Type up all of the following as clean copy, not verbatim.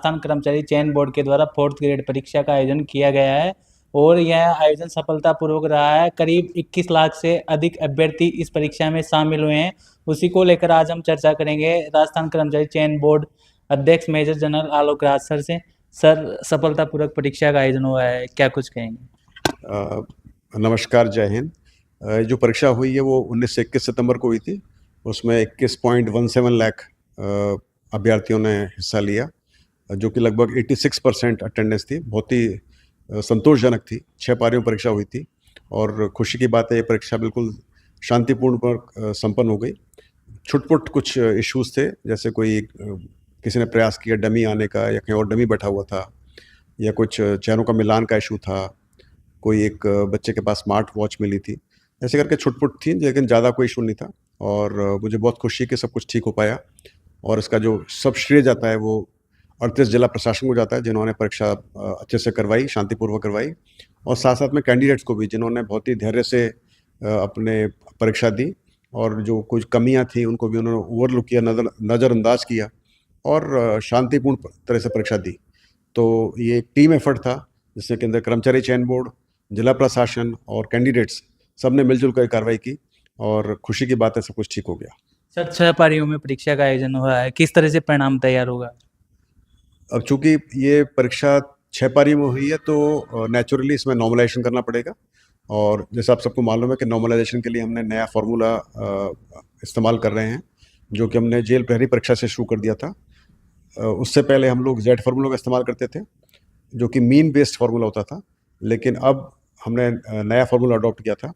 राजस्थान कर्मचारी चयन बोर्ड के द्वारा 4th ग्रेड परीक्षा का आयोजन किया गया है और यह आयोजन सफलतापूर्वक रहा है। करीब 21 लाख से अधिक अभ्यर्थी इस परीक्षा में शामिल हुए हैं। उसी को लेकर आज हम चर्चा करेंगे राजस्थान कर्मचारी चयन बोर्ड अध्यक्ष major general Alok Raj sir से। सर, सफलतापूर्वक परीक्षा का आयोजन हुआ है, क्या कुछ कहेंगे? नमस्कार, जय हिंद। जो परीक्षा हुई है वो 19 से 21 सितंबर को हुई थी। उसमें 21.17 लाख अभ्यर्थियों ने हिस्सा लिया, जो कि लगभग 86% अटेंडेंस थी। बहुत ही संतोषजनक थी। 6 पारियों परीक्षा हुई थी और खुशी की बात है ये परीक्षा बिल्कुल शांतिपूर्ण पर संपन्न हो गई। छुटपुट कुछ इश्यूज थे, जैसे किसी ने प्रयास किया डमी आने का या कहीं और डमी बैठा हुआ था, या कुछ चेहरों का मिलान का इशू था, कोई एक बच्चे के पास स्मार्ट वॉच मिली थी। ऐसे करके छुटपुट थी, लेकिन ज़्यादा कोई इशू नहीं था और मुझे बहुत खुशी है कि सब कुछ ठीक हो पाया। और इसका जो सब श्रेय जाता है वो 38 जिला प्रशासन को जाता है, जिन्होंने परीक्षा अच्छे से करवाई, शांतिपूर्वक करवाई, और साथ साथ में कैंडिडेट्स को भी, जिन्होंने बहुत ही धैर्य से अपने परीक्षा दी और जो कुछ कमियां थी उनको भी उन्होंने ओवरलुक किया, नज़रअंदाज किया और शांतिपूर्ण तरह से परीक्षा दी। तो ये एक टीम एफर्ट था, जिसमें के अंदर कर्मचारी चयन बोर्ड, जिला प्रशासन और कैंडिडेट्स सब ने मिलजुल कर कार्रवाई की और खुशी की बात है सब कुछ ठीक हो गया। सर, 6 पारियों में परीक्षा का आयोजन हुआ है, किस तरह से परिणाम तैयार होगा? अब चूंकि ये परीक्षा 6 पारी में हुई है तो नेचुरली इसमें नॉर्मलाइजेशन करना पड़ेगा। और जैसे आप सबको मालूम है कि नॉर्मलाइजेशन के लिए हमने नया फार्मूला इस्तेमाल कर रहे हैं, जो कि हमने जेल प्रहरी परीक्षा से शुरू कर दिया था। उससे पहले हम लोग जेड फार्मूला का इस्तेमाल करते थे, जो कि मीन बेस्ड फार्मूला होता था, लेकिन अब हमने नया फार्मूला अडॉप्ट किया था।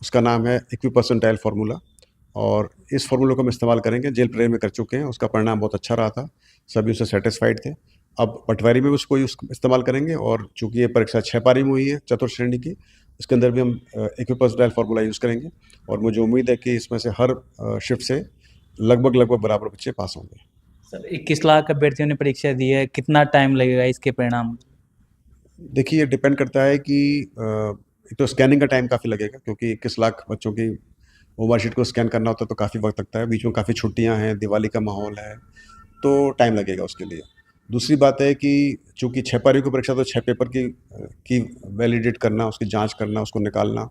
उसका नाम है इक्विपर्सेंटाइल फार्मूला और इस फार्मूले को हम इस्तेमाल करेंगे। जेल प्रहरी में कर चुके हैं, उसका परिणाम बहुत अच्छा रहा था, सभी उससे सेटिस्फाइड थे। अब पटवारी में भी उसको इस्तेमाल करेंगे और चूंकि ये परीक्षा 6 पारी में हुई है चतुर्थ श्रेणी की, इसके अंदर भी हम इक्विपर्सेंटाइल फार्मूला यूज़ करेंगे और मुझे उम्मीद है कि इसमें से हर शिफ्ट से लगभग बराबर बच्चे पास होंगे। सर, 21 लाख अभ्यर्थियों ने परीक्षा दी है, कितना टाइम लगेगा इसके परिणाम? देखिए, ये डिपेंड करता है कि एक तो स्कैनिंग का टाइम काफ़ी लगेगा, क्योंकि 21 लाख बच्चों की ओवर शीट को स्कैन करना होता है तो काफ़ी वक्त लगता है। बीच में काफ़ी छुट्टियां हैं, दिवाली का माहौल है, तो टाइम लगेगा उसके लिए। दूसरी बात है कि चूंकि 6 पारियों की परीक्षा, तो 6 पेपर की वैलिडेट करना, उसकी जांच करना, उसको निकालना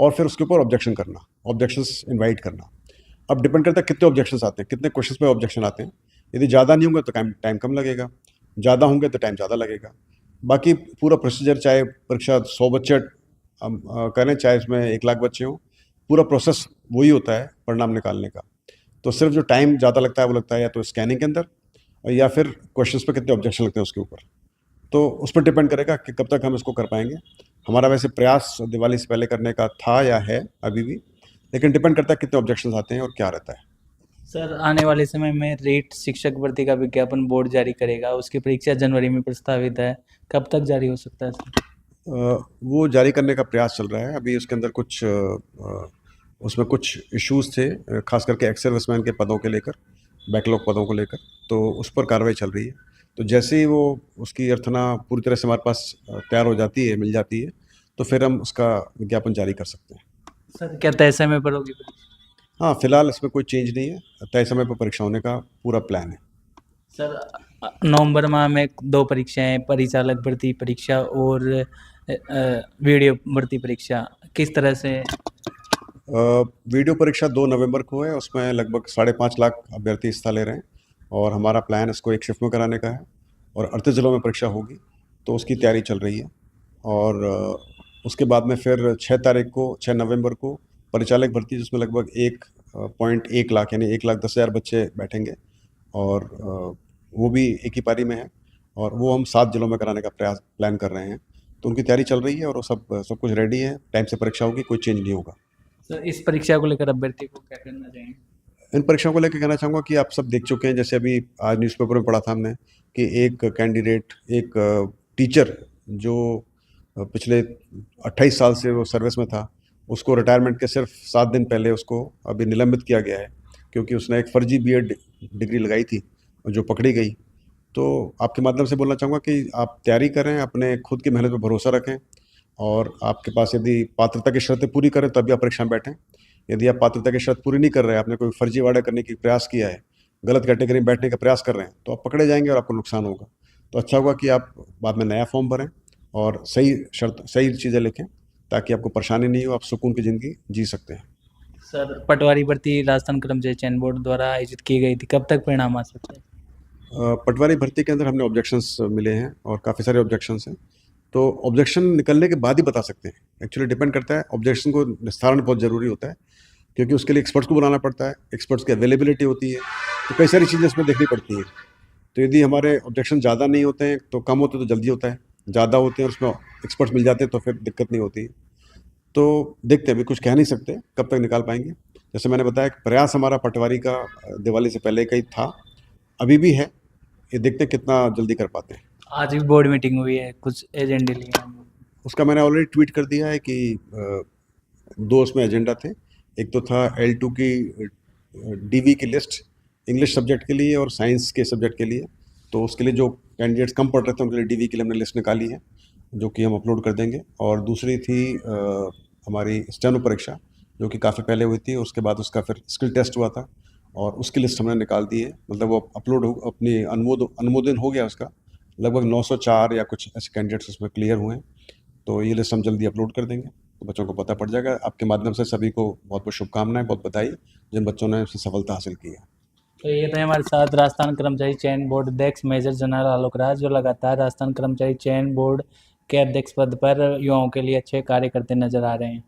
और फिर उसके ऊपर ऑब्जेक्शन करना, ऑब्जेक्शंस इनवाइट करना। अब डिपेंड करता है कितने ऑब्जेक्शंस आते हैं, कितने क्वेश्चंस पे ऑब्जेक्शन आते हैं। यदि ज़्यादा नहीं होंगे तो टाइम कम लगेगा, ज़्यादा होंगे तो टाइम ज़्यादा लगेगा। बाकी पूरा प्रोसीजर, चाहे परीक्षा 100 बच्चे करें, चाहे इसमें 1 लाख बच्चे हों, पूरा प्रोसेस वही होता है परिणाम निकालने का। तो सिर्फ जो टाइम ज़्यादा लगता है वो लगता है या तो स्कैनिंग के अंदर या फिर क्वेश्चंस पे कितने ऑब्जेक्शन लगते हैं उसके ऊपर। तो उस पर डिपेंड करेगा कि कब तक हम इसको कर पाएंगे। हमारा वैसे प्रयास दिवाली से पहले करने का था या है अभी भी, लेकिन डिपेंड करता है कितने ऑब्जेक्शंस आते हैं और क्या रहता है। सर, आने वाले समय में रेट शिक्षक भर्ती का विज्ञापन बोर्ड जारी करेगा, उसकी परीक्षा जनवरी में प्रस्तावित है, कब तक जारी हो सकता है सर? वो जारी करने का प्रयास चल रहा है। अभी उसके अंदर उसमें कुछ इश्यूज थे, खास करके एक्स सर्विसमैन के पदों के लेकर, बैकलॉग पदों को लेकर, तो उस पर कार्रवाई चल रही है। तो जैसे ही वो उसकी अर्थना पूरी तरह से हमारे पास तैयार हो जाती है, मिल जाती है, तो फिर हम उसका विज्ञापन जारी कर सकते हैं। सर, क्या तय समय पर होगी परीक्षा? हाँ, फिलहाल इसमें कोई चेंज नहीं है, तय समय पर परीक्षा होने का पूरा प्लान है। सर, नवंबर माह में 2 परीक्षाएं, परिचालक भर्ती परीक्षा और वीडियो भर्ती परीक्षा, किस तरह से? वीडियो परीक्षा 2 नवंबर को है, उसमें लगभग 5.5 लाख अभ्यर्थी हिस्सा ले रहे हैं और हमारा प्लान इसको एक शिफ्ट में कराने का है और 38 जिलों में परीक्षा होगी, तो उसकी तैयारी चल रही है। और उसके बाद में फिर 6 नवंबर को परिचालक भर्ती, जिसमें लगभग 1.1 लाख यानी 1,10,000 बच्चे बैठेंगे और वो भी एक ही पारी में है और वो हम 7 जिलों में कराने का प्लान कर रहे हैं। तो उनकी तैयारी चल रही है और वो सब कुछ रेडी है, टाइम से परीक्षा होगी, कोई चेंज नहीं होगा। सर, इस परीक्षा को लेकर अभ्यर्थी को क्या करना चाहिए? इन परीक्षाओं को लेकर कहना चाहूँगा कि आप सब देख चुके हैं, जैसे अभी आज न्यूज़पेपर में पढ़ा था हमने कि एक कैंडिडेट, एक टीचर जो पिछले 28 साल से वो सर्विस में था, उसको रिटायरमेंट के सिर्फ 7 दिन पहले उसको अभी निलंबित किया गया है, क्योंकि उसने एक फर्जी बीएड डिग्री लगाई थी जो पकड़ी गई। तो आपके माध्यम से बोलना चाहूँगा कि आप तैयारी करें, अपने खुद की मेहनत पर भरोसा रखें और आपके पास यदि पात्रता की शर्तें पूरी करें तभी आप परीक्षा में बैठें। यदि आप पात्रता की शर्त पूरी नहीं कर रहे हैं, आपने कोई फर्जीवाड़ा करने की प्रयास किया है, गलत कैटेगरी में बैठने का प्रयास कर रहे हैं, तो आप पकड़े जाएंगे और आपको नुकसान होगा। तो अच्छा होगा कि आप बाद में नया फॉर्म भरें और सही चीज़ें लिखें, ताकि आपको परेशानी नहीं हो, आप सुकून की ज़िंदगी जी सकते हैं। सर, पटवारी भर्ती राजस्थान कर्मचारी चयन बोर्ड द्वारा आयोजित की गई थी, कब तक परिणाम आ सकते हैं? पटवारी भर्ती के अंदर हमने ऑब्जेक्शंस मिले हैं और काफ़ी सारे ऑब्जेक्शंस हैं। तो ऑब्जेक्शन निकलने के बाद ही बता सकते हैं। एक्चुअली डिपेंड करता है, ऑब्जेक्शन को निस्तारण बहुत ज़रूरी होता है, क्योंकि उसके लिए एक्सपर्ट्स को बुलाना पड़ता है, एक्सपर्ट्स की अवेलेबिलिटी होती है, तो कई सारी चीज़ें इसमें देखनी पड़ती हैं। तो यदि हमारे ऑब्जेक्शन ज़्यादा नहीं होते हैं तो कम होते तो जल्दी होता है, ज़्यादा होते हैं और उसमें एक्सपर्ट्स मिल जाते हैं तो फिर दिक्कत नहीं होती। तो देखते हैं, अभी कुछ कह नहीं सकते कब तक निकाल पाएंगे। जैसे मैंने बताया कि प्रयास हमारा पटवारी का दिवाली से पहले का ही था, अभी भी है। ये देखते हैं कितना जल्दी कर पाते हैं। आज भी बोर्ड मीटिंग हुई है, कुछ एजेंडे लिए हैं? उसका मैंने ऑलरेडी ट्वीट कर दिया है कि दो उसमें एजेंडा थे। एक तो था L2 की डीवी की लिस्ट, इंग्लिश सब्जेक्ट के लिए और साइंस के सब्जेक्ट के लिए। तो उसके लिए जो कैंडिडेट्स कम पढ़ रहे थे उनके लिए डीवी के लिए हमने लिस्ट निकाली है, जो कि हम अपलोड कर देंगे। और दूसरी थी हमारी स्टेनो परीक्षा, जो कि काफ़ी पहले हुई थी, उसके बाद उसका फिर स्किल टेस्ट हुआ था और उसकी लिस्ट हमने निकाल दी है। मतलब वो अपलोड हो, अपनी अनुमोदन हो गया उसका। लगभग 904 या कुछ ऐसे कैंडिडेट्स उसमें क्लियर हुए हैं। तो ये लिस्ट हम जल्दी अपलोड कर देंगे, तो बच्चों को पता पड़ जाएगा। आपके माध्यम से सभी को बहुत बहुत शुभकामनाएं, बहुत बधाई जिन बच्चों ने उसमें सफलता हासिल की है। तो ये थे हमारे साथ राजस्थान कर्मचारी चयन बोर्ड अध्यक्ष मेजर जनरल आलोक राज, जो लगातार राजस्थान कर्मचारी चयन बोर्ड के अध्यक्ष पद पर युवाओं के लिए अच्छे कार्य करते नजर आ रहे हैं।